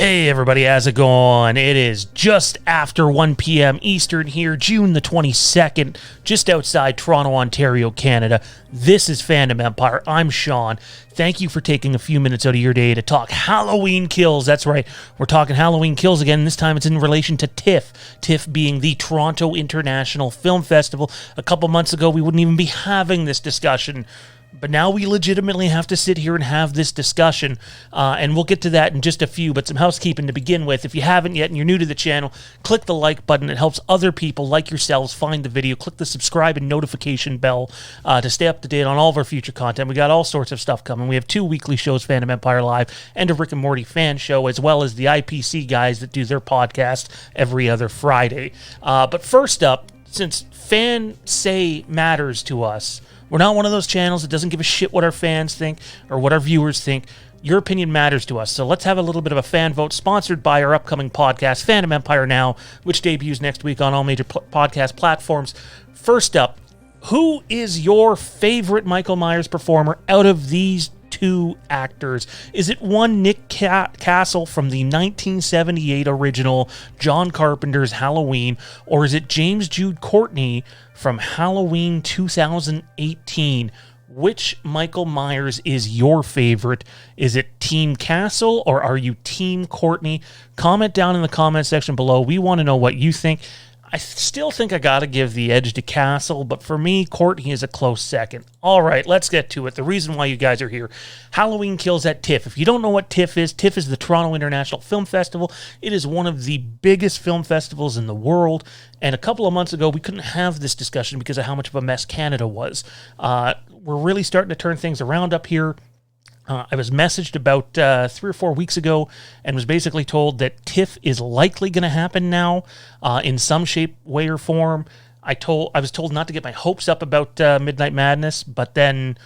Hey everybody, how's it going? It is just after 1 p.m. Eastern here, June the 22nd, just outside Toronto, Ontario, Canada. This is Fandom Empire. I'm Sean. Thank you for taking a few minutes out of your day to talk Halloween Kills. That's right, we're talking Halloween Kills again. This time it's in relation to Tiff. Tiff being the Toronto International Film Festival. A couple months ago, we wouldn't even be having this discussion. But now we legitimately have to sit here and have this discussion, and we'll get to that in just a few, but some housekeeping to begin with. If you haven't yet and you're new to the channel, click the like button. It helps other people like yourselves find the video. Click the subscribe and notification bell to stay up to date on all of our future content. We got all sorts of stuff coming. We have 2 weekly shows, Fandom Empire Live and a Rick and Morty fan show, as well as the IPC guys that do their podcast every other Friday. But first up, since fan say matters to us, we're not one of those channels that doesn't give a shit what our fans think or what our viewers think. Your opinion matters to us. So let's have a little bit of a fan vote sponsored by our upcoming podcast, Fandom Empire Now, which debuts next week on all major podcast platforms. First up, who is your favorite Michael Myers performer out of these 2 actors? Is it one Nick Castle from the 1978 original John Carpenter's Halloween, or is it James Jude Courtney from Halloween 2018? Which Michael Myers is your favorite? Is it Team Castle or are you Team Courtney? Comment down in the comment section below. We want to know what you think. I still think I got to give the edge to Castle, but for me, Courtney is a close second. All right, let's get to it. The reason why you guys are here. Halloween Kills at TIFF. If you don't know what TIFF is the Toronto International Film Festival. It is one of the biggest film festivals in the world, and a couple of months ago, we couldn't have this discussion because of how much of a mess Canada was. We're really starting to turn things around up here. I was messaged about 3 or 4 weeks ago and was basically told that TIFF is likely going to happen now in some shape, way, or form. I was told not to get my hopes up about Midnight Madness, but then,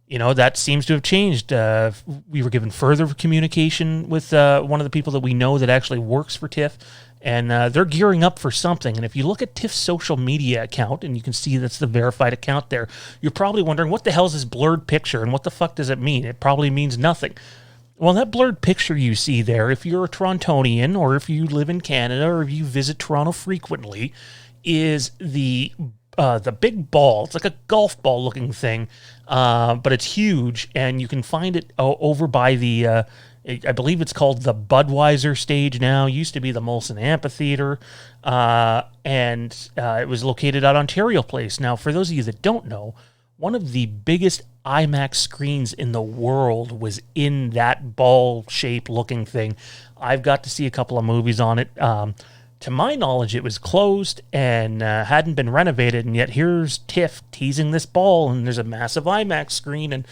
that seems to have changed. We were given further communication with one of the people that we know that actually works for TIFF, and they're gearing up for something. And if you look at TIFF's social media account, and you can see that's the verified account there, you're probably wondering, what the hell is this blurred picture, and what the fuck does it mean? It probably means nothing. Well, that blurred picture you see there, if you're a Torontonian, or if you live in Canada, or if you visit Toronto frequently, is the big ball. It's like a golf ball looking thing, but it's huge, and you can find it over by the... I believe it's called the Budweiser stage now. It used to be the Molson Amphitheater, and it was located at Ontario Place. Now, for those of you that don't know, one of the biggest IMAX screens in the world was in that ball-shaped looking thing. I've got to see a couple of movies on it. To my knowledge, it was closed and hadn't been renovated, and yet here's TIFF teasing this ball, and there's a massive IMAX screen, and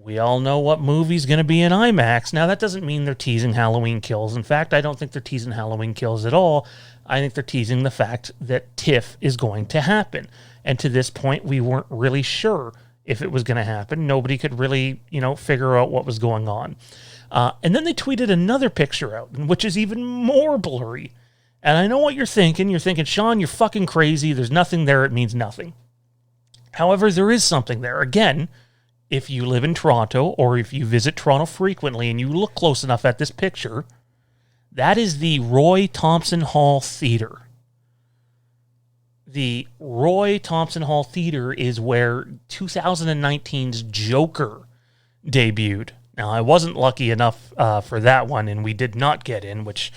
we all know what movie's going to be in IMAX. Now, that doesn't mean they're teasing Halloween Kills. In fact, I don't think they're teasing Halloween Kills at all. I think they're teasing the fact that TIFF is going to happen. And to this point, we weren't really sure if it was going to happen. Nobody could really, figure out what was going on. And then they tweeted another picture out, which is even more blurry. And I know what you're thinking. You're thinking, Sean, you're fucking crazy. There's nothing there. It means nothing. However, there is something there. Again, if you live in Toronto or if you visit Toronto frequently and you look close enough at this picture, that is the Roy Thompson Hall Theater. The Roy Thompson Hall Theater is where 2019's Joker debuted. Now, I wasn't lucky enough for that one, and we did not get in, which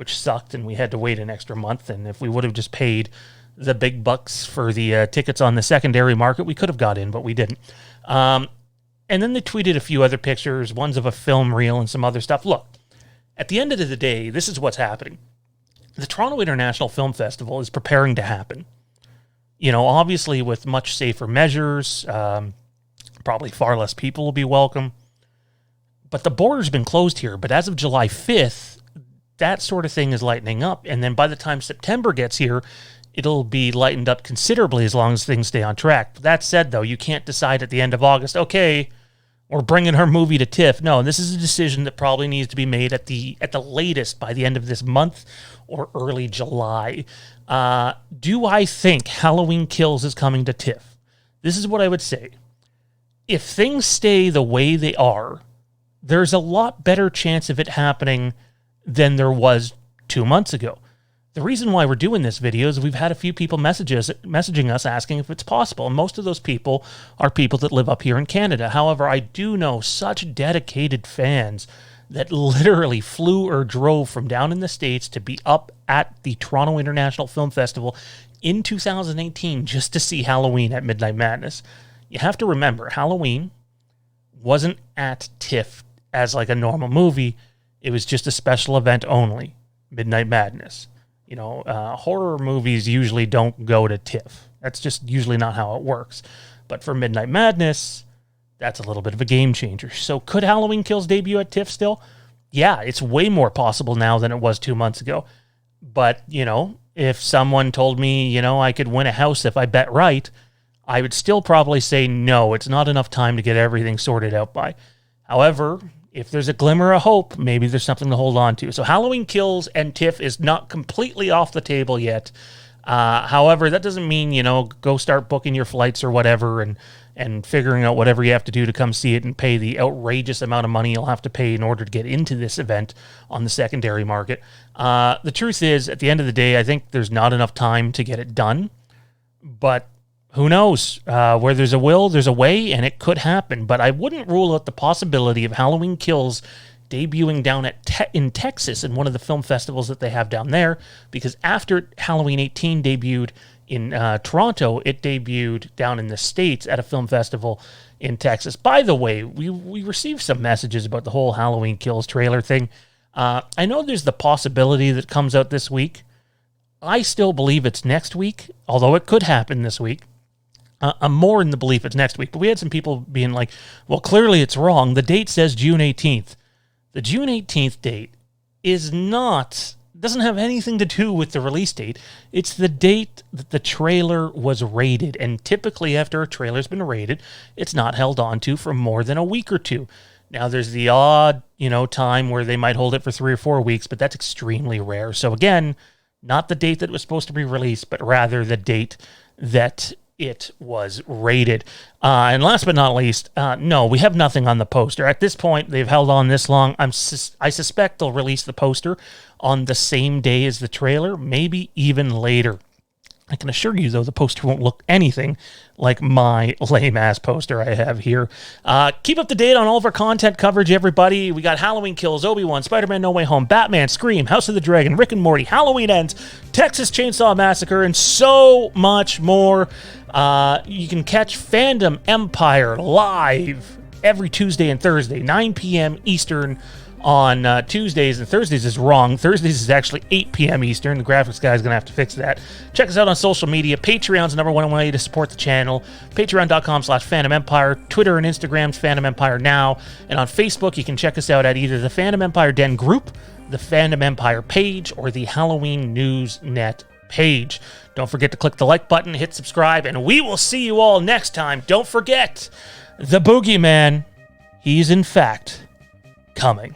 sucked, and we had to wait an extra month. And if we would have just paid the big bucks for the tickets on the secondary market, we could have got in, but we didn't. And then they tweeted a few other pictures, ones of a film reel and some other stuff. Look, at the end of the day, this is what's happening. The Toronto International Film Festival is preparing to happen. Obviously with much safer measures, probably far less people will be welcome. But the border's been closed here. But as of July 5th, that sort of thing is lightening up. And then by the time September gets here, it'll be lightened up considerably as long as things stay on track. That said, though, you can't decide at the end of August, okay, we're bringing our movie to TIFF. No, this is a decision that probably needs to be made at the latest by the end of this month or early July. Do I think Halloween Kills is coming to TIFF? This is what I would say. If things stay the way they are, there's a lot better chance of it happening than there was 2 months ago. The reason why we're doing this video is we've had a few people messaging us asking if it's possible, and most of those people are people that live up here in Canada. However, I do know such dedicated fans that literally flew or drove from down in the States to be up at the Toronto International Film Festival in 2018 just to see Halloween at Midnight Madness. You have to remember, Halloween wasn't at Tiff as like a normal movie. It was just a special event only, Midnight Madness. You know, horror movies usually don't go to TIFF. That's just usually not how it works. But for Midnight Madness, that's a little bit of a game changer. So could Halloween Kills debut at TIFF still? Yeah, it's way more possible now than it was 2 months ago. But, you know, if someone told me, you know, I could win a house if I bet right, I would still probably say no, it's not enough time to get everything sorted out by. However, if there's a glimmer of hope, maybe there's something to hold on to. So Halloween Kills and TIFF is not completely off the table yet. However, that doesn't mean, you know, go start booking your flights or whatever and figuring out whatever you have to do to come see it and pay the outrageous amount of money you'll have to pay in order to get into this event on the secondary market. The truth is, at the end of the day, I think there's not enough time to get it done. But who knows? Where there's a will, there's a way, and it could happen. But I wouldn't rule out the possibility of Halloween Kills debuting down in Texas in one of the film festivals that they have down there, because after Halloween 18 debuted in Toronto, it debuted down in the States at a film festival in Texas. By the way, we received some messages about the whole Halloween Kills trailer thing. I know there's the possibility that comes out this week. I still believe it's next week, although it could happen this week. I'm more in the belief it's next week, but we had some people being like, well, clearly it's wrong. The date says June 18th. The June 18th date doesn't have anything to do with the release date. It's the date that the trailer was rated, and typically after a trailer's been rated, it's not held on to for more than a week or two. Now, there's the odd, you know, time where they might hold it for 3 or 4 weeks, but that's extremely rare. So again, not the date that it was supposed to be released, but rather the date that it was rated. And last but not least, no, we have nothing on the poster. At this point, they've held on this long. I suspect they'll release the poster on the same day as the trailer, maybe even later. I can assure you, though, the poster won't look anything like my lame-ass poster I have here. Keep up to date on all of our content coverage, everybody. We got Halloween Kills, Obi-Wan, Spider-Man No Way Home, Batman, Scream, House of the Dragon, Rick and Morty, Halloween Ends, Texas Chainsaw Massacre, and so much more. You can catch Fandom Empire live every Tuesday and Thursday, 9 p.m. Eastern on Tuesdays, and Thursdays is wrong. Thursdays is actually 8 p.m. Eastern. The graphics guy is going to have to fix that. Check us out on social media. Patreon's #1 way to support the channel. Patreon.com/FandomEmpire. Twitter and Instagram's FandomEmpireNow. And on Facebook, you can check us out at either the Fandom Empire Den group, the Fandom Empire page, or the Halloween News Net page. Don't forget to click the like button, hit subscribe, and we will see you all next time. Don't forget, the boogeyman, he's in fact coming.